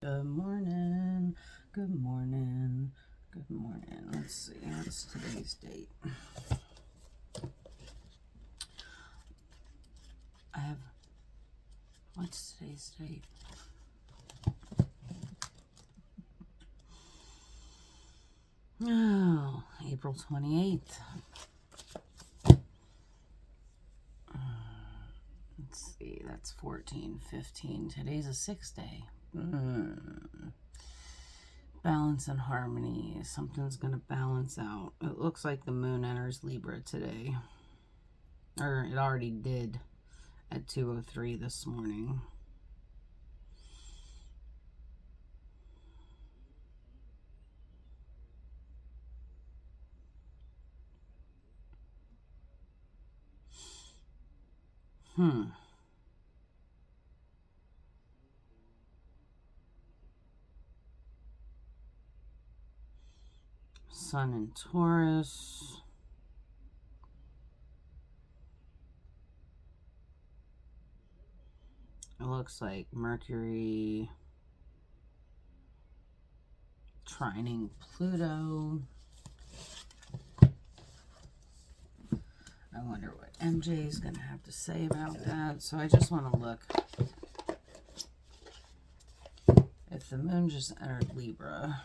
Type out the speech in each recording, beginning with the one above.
Good morning, good morning, good morning. Let's see, what's today's date? What's today's date? Oh, April 28th. Let's see, that's 14, 15. Today's a 6th day. Balance and harmony. Something's going to balance out. It looks like the moon enters Libra today. Or it already did at 2:03 this morning. Sun in Taurus. It looks like Mercury trining Pluto. I wonder what MJ is going to have to say about that. So I just want to look if the moon just entered Libra.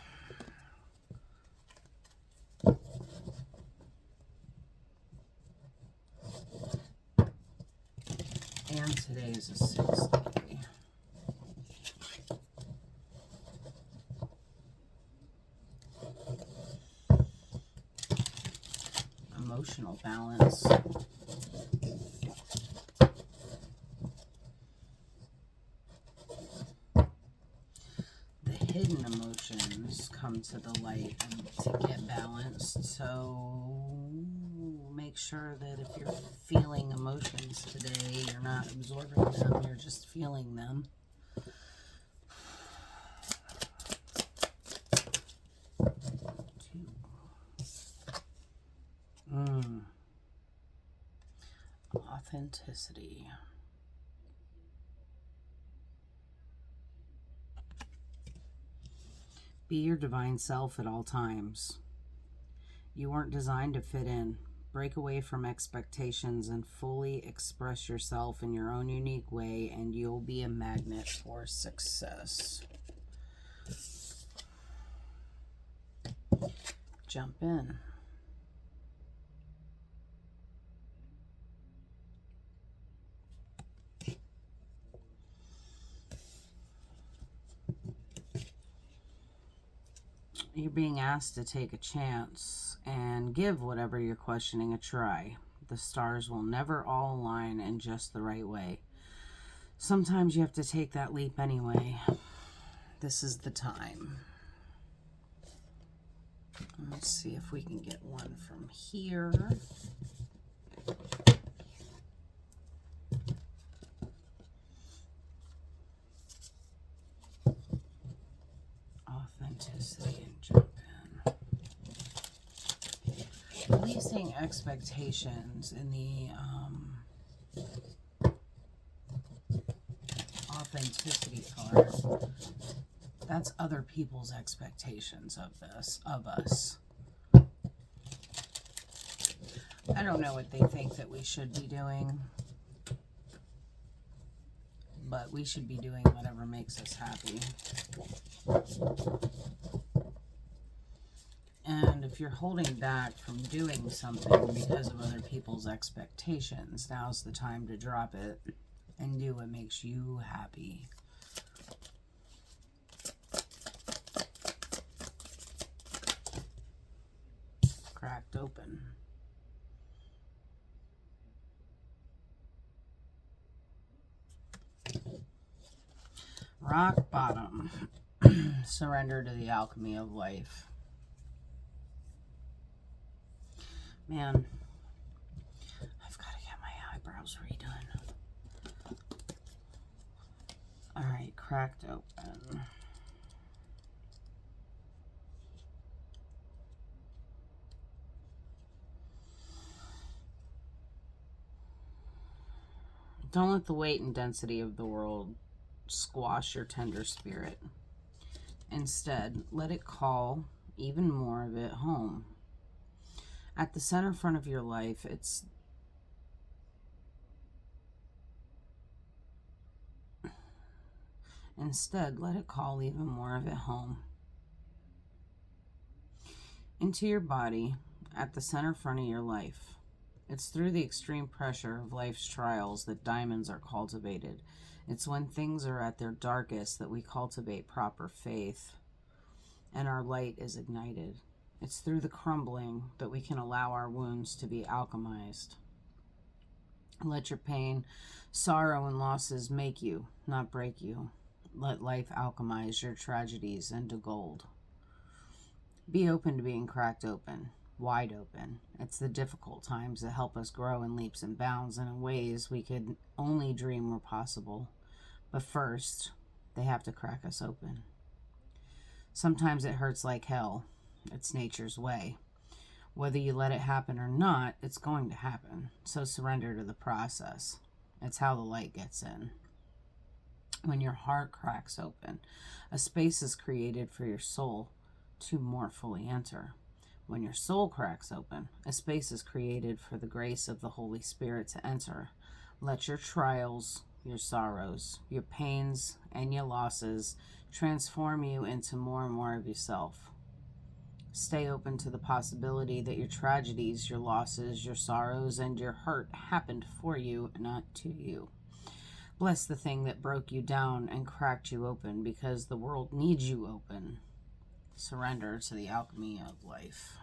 And today is a 6th day. Emotional balance. The hidden emotions come to the light and to get balanced. So make sure that if you're feeling emotions today, you're not absorbing them, you're just feeling them. Authenticity. Be your divine self at all times. You weren't designed to fit in. Break away from expectations and fully express yourself in your own unique way, and you'll be a magnet for success. Jump in. You're being asked to take a chance and give whatever you're questioning a try. The stars will never all align in just the right way. Sometimes you have to take that leap anyway. This is the time. Let's see if we can get one from here. Authenticity and jump in. Releasing expectations in the authenticity card. That's other people's expectations of us. I don't know what they think that we should be doing, but we should be doing whatever makes us happy. And if you're holding back from doing something because of other people's expectations, now's the time to drop it and do what makes you happy. Cracked open. Rock bottom. Surrender to the alchemy of life. Man, I've got to get my eyebrows redone. Alright, cracked open. Don't let the weight and density of the world squash your tender spirit. Instead, let it call even more of it home. At the center front of your life, Instead, let it call even more of it home. Into your body, at the center front of your life. It's through the extreme pressure of life's trials that diamonds are cultivated. It's when things are at their darkest that we cultivate proper faith and our light is ignited. It's through the crumbling that we can allow our wounds to be alchemized. Let your pain, sorrow, and losses make you, not break you. Let life alchemize your tragedies into gold. Be open to being cracked open, wide open. It's the difficult times that help us grow in leaps and bounds and in ways we could only dream were possible. But first, they have to crack us open. Sometimes it hurts like hell. It's nature's way. Whether you let it happen or not, it's going to happen. So surrender to the process. It's how the light gets in. When your heart cracks open, a space is created for your soul to more fully enter. When your soul cracks open, a space is created for the grace of the Holy Spirit to enter. Let your trials, your sorrows, your pains, and your losses transform you into more and more of yourself. Stay open to the possibility that your tragedies, your losses, your sorrows, and your hurt happened for you, not to you. Bless the thing that broke you down and cracked you open, because the world needs you open. Surrender to the alchemy of life.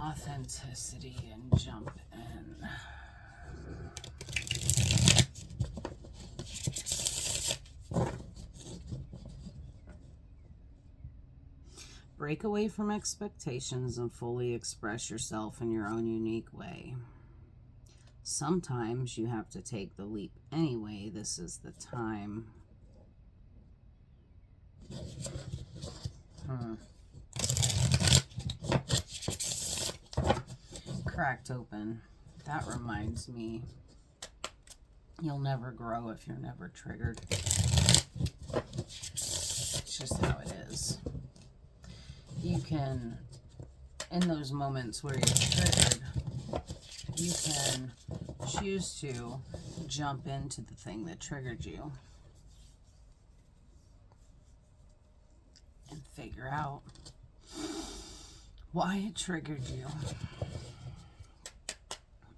Authenticity and jump in. Break away from expectations and fully express yourself in your own unique way. Sometimes you have to take the leap anyway. This is the time. Cracked open. That reminds me, you'll never grow if you're never triggered. It's just how it is. You can, in those moments where you're triggered, you can choose to jump into the thing that triggered you and figure out why it triggered you.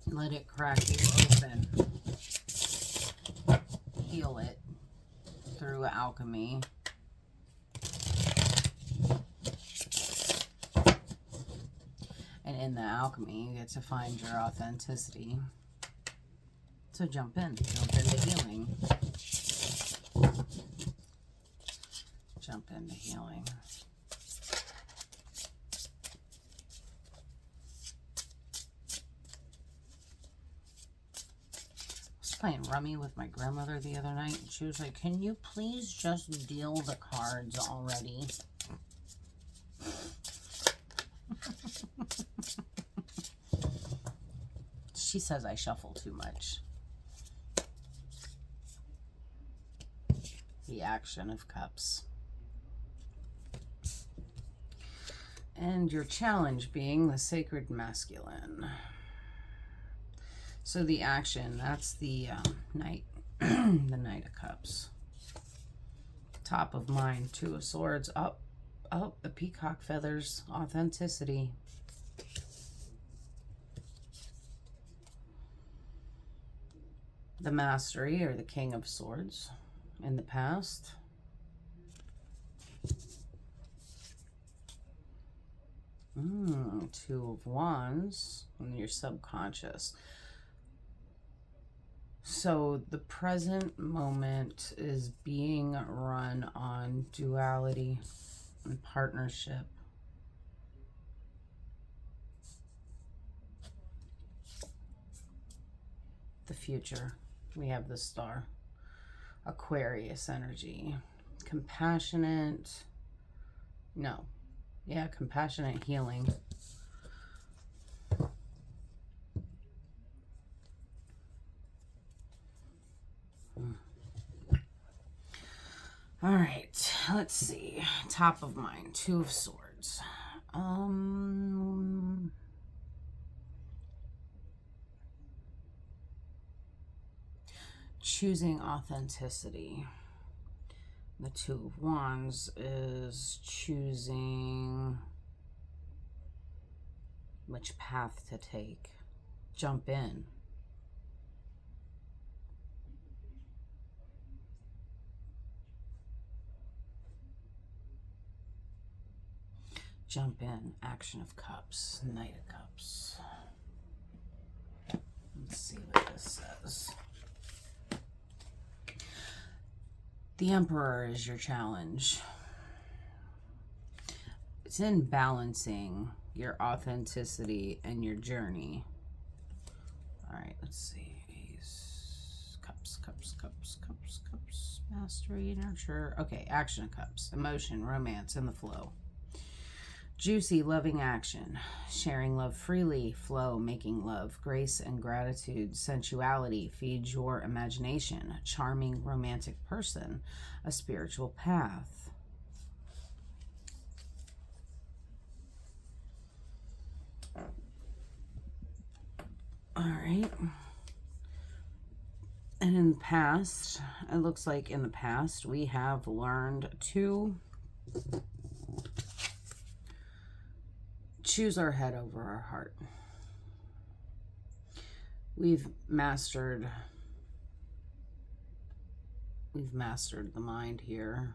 Let it crack you open. Heal it through alchemy. And in the alchemy, you get to find your authenticity. So jump in. Jump into healing. Jump into healing. Playing rummy with my grandmother the other night, and she was like, "Can you please just deal the cards already?" She says I shuffle too much. The action of cups. And your challenge being the sacred masculine. So the action, that's the knight, the Knight of Cups. Top of mind, Two of Swords, up, the peacock feathers, authenticity. The Mastery, or the King of Swords, in the past. Two of Wands, in your subconscious. So the present moment is being run on duality and partnership. the future. We have the star. Aquarius energy. Compassionate. No. Yeah, compassionate healing. All right, let's see. Top of mind, Two of Swords. Choosing authenticity. The Two of Wands is choosing which path to take. Jump in. Jump in. Action of Cups. Knight of Cups. Let's see what this says. The Emperor is your challenge. It's in balancing your authenticity and your journey. All right, let's see. Ace, Cups, Cups, Cups, Cups, Cups. Mastery, Nurture. Okay, Action of Cups. Emotion, romance, and the flow. Juicy, loving action, sharing love freely, flow, making love, grace and gratitude, sensuality, feeds your imagination, a charming romantic person, a spiritual path. All right. And in the past, it looks like in the past, we have learned to choose our head over our heart. We've mastered the mind here.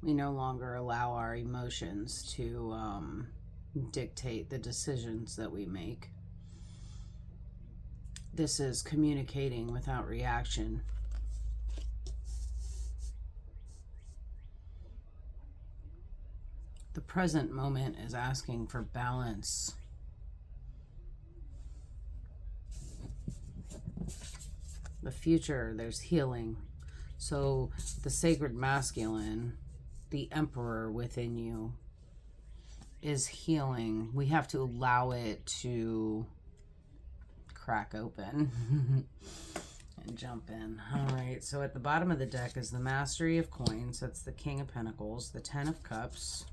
We no longer allow our emotions to dictate the decisions that we make. This is communicating without reaction. The present moment is asking for balance. The future, there's healing. So the sacred masculine, the Emperor within you, is healing. We have to allow it to crack open and jump in. All right, so at the bottom of the deck is the Mastery of Coins. That's the King of Pentacles, the Ten of Cups,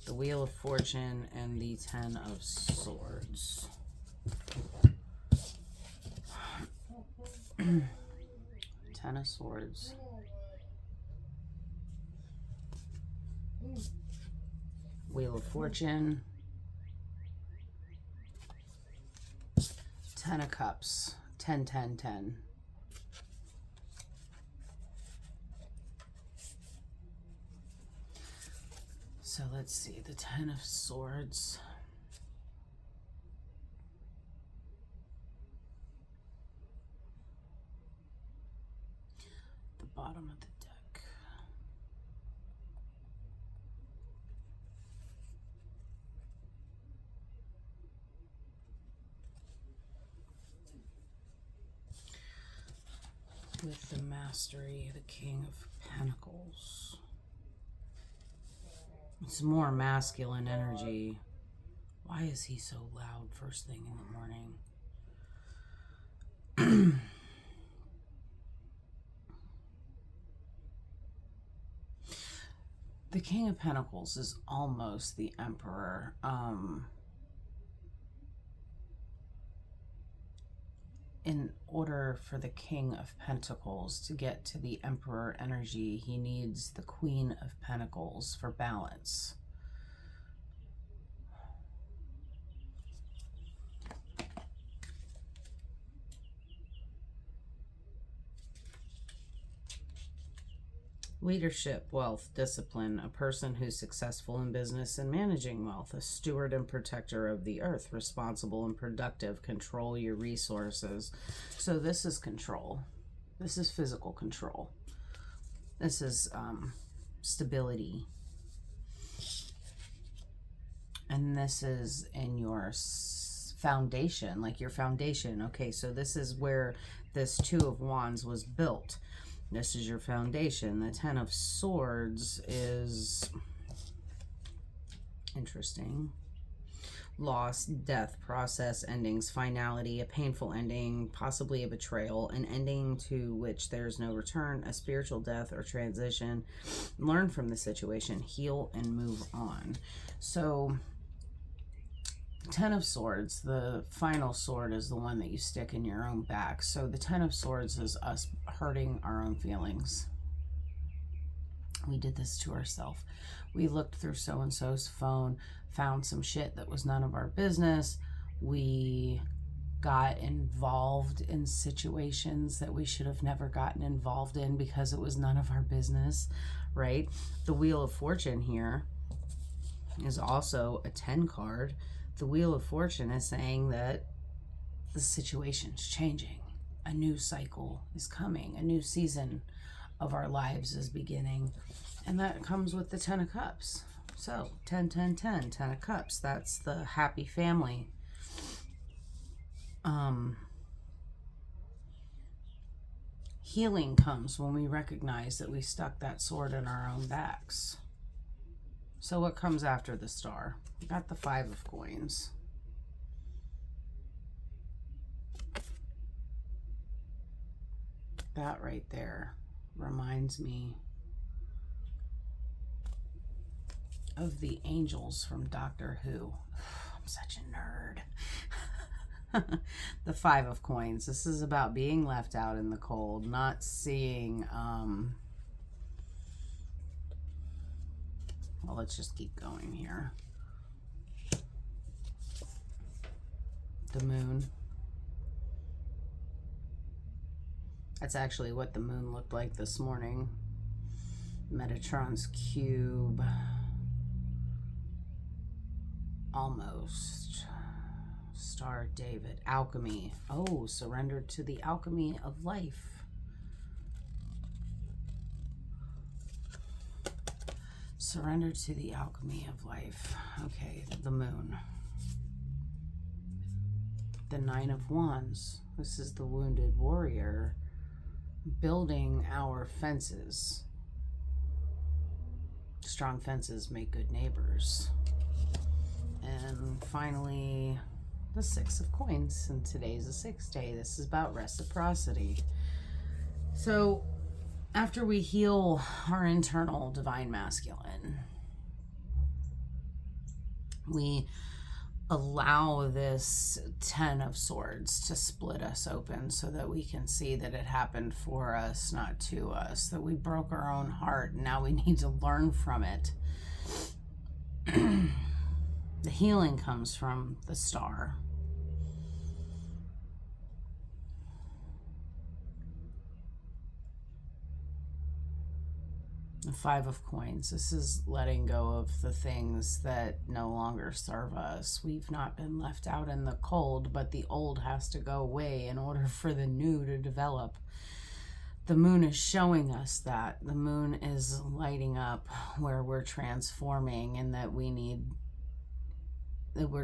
the Wheel of Fortune, and the Ten of Swords. Ten of Swords. Wheel of Fortune. Ten of Cups. 10, 10, 10. So let's see, the Ten of Swords. The bottom of the deck. With the Mastery, the King of Pentacles. It's more masculine energy. Why is he so loud first thing in the morning? The King of Pentacles is almost the Emperor. In order for the King of Pentacles to get to the Emperor energy, he needs the Queen of Pentacles for balance. Leadership, wealth, discipline, a person who's successful in business and managing wealth, a steward and protector of the earth, responsible and productive, control your resources. So this is control. This is physical control. This is stability. And this is in your foundation, like your foundation. Okay, so this is where this Two of Wands was built. This is your foundation. The Ten of Swords is interesting. Loss, death, process, endings, finality, a painful ending, possibly a betrayal, an ending to which there's no return, a spiritual death or transition. Learn from the situation, heal, and move on. So, Ten of Swords, the final sword is the one that you stick in your own back. So the Ten of Swords is us hurting our own feelings. We did this to ourselves. We looked through so-and-so's phone, found some shit that was none of our business. We got involved in situations that we should have never gotten involved in because it was none of our business, right? The Wheel of Fortune here is also a 10 card. The Wheel of Fortune is saying that the situation's changing. A new cycle is coming. A new season of our lives is beginning. And that comes with the 10 of Cups. So 10, 10, 10, 10 of Cups. That's the happy family. Healing comes when we recognize that we stuck that sword in our own backs. So what comes after the Star? We got the Five of Coins. That right there reminds me of the angels from Doctor Who. I'm such a nerd. The Five of Coins. This is about being left out in the cold, not seeing... well, let's just keep going here. The Moon. That's actually what the moon looked like this morning. Metatron's cube. Almost. Star of David. Alchemy. Oh, surrender to the alchemy of life. Surrender to the alchemy of life. Okay, the Moon. The Nine of Wands. This is the wounded warrior building our fences. Strong fences make good neighbors. And finally, the Six of Coins. And today's the sixth day. This is about reciprocity. So, after we heal our internal divine masculine, we allow this Ten of Swords to split us open so that we can see that it happened for us, not to us, that we broke our own heart and now we need to learn from it. The healing comes from the Star. The Five of Coins. This is letting go of the things that no longer serve us. We've not been left out in the cold, but the old has to go away in order for the new to develop. The moon is showing us that. The moon is lighting up where we're transforming and that we're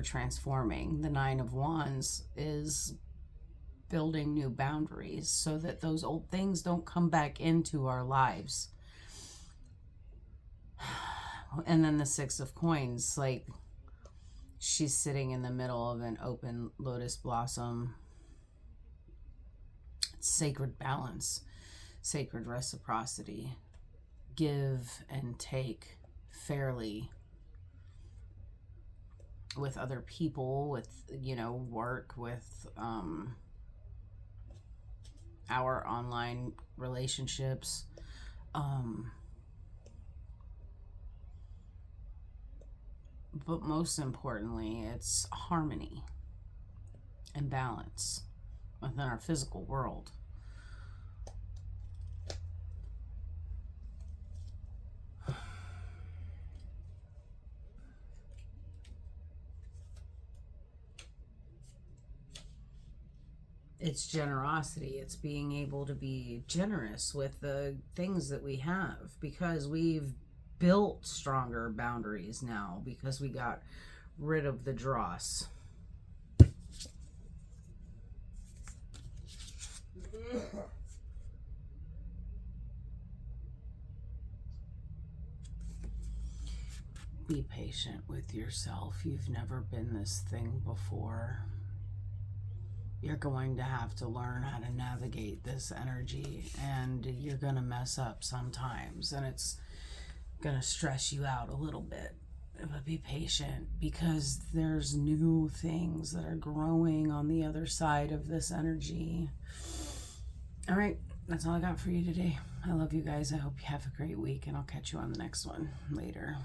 transforming. The Nine of Wands is building new boundaries so that those old things don't come back into our lives. And then the Six of Coins, like she's sitting in the middle of an open lotus blossom. It's sacred balance, sacred reciprocity, give and take fairly with other people, with, work, with our online relationships. But most importantly, it's harmony and balance within our physical world. It's generosity. It's being able to be generous with the things that we have, because we've built stronger boundaries now because we got rid of the dross. Be patient with yourself. You've never been this thing before. You're going to have to learn how to navigate this energy, and you're going to mess up sometimes, and it's going to stress you out a little bit. But be patient, because there's new things that are growing on the other side of this energy. All right, that's all I got for you today. I love you guys. I hope you have a great week, and I'll catch you on the next one later.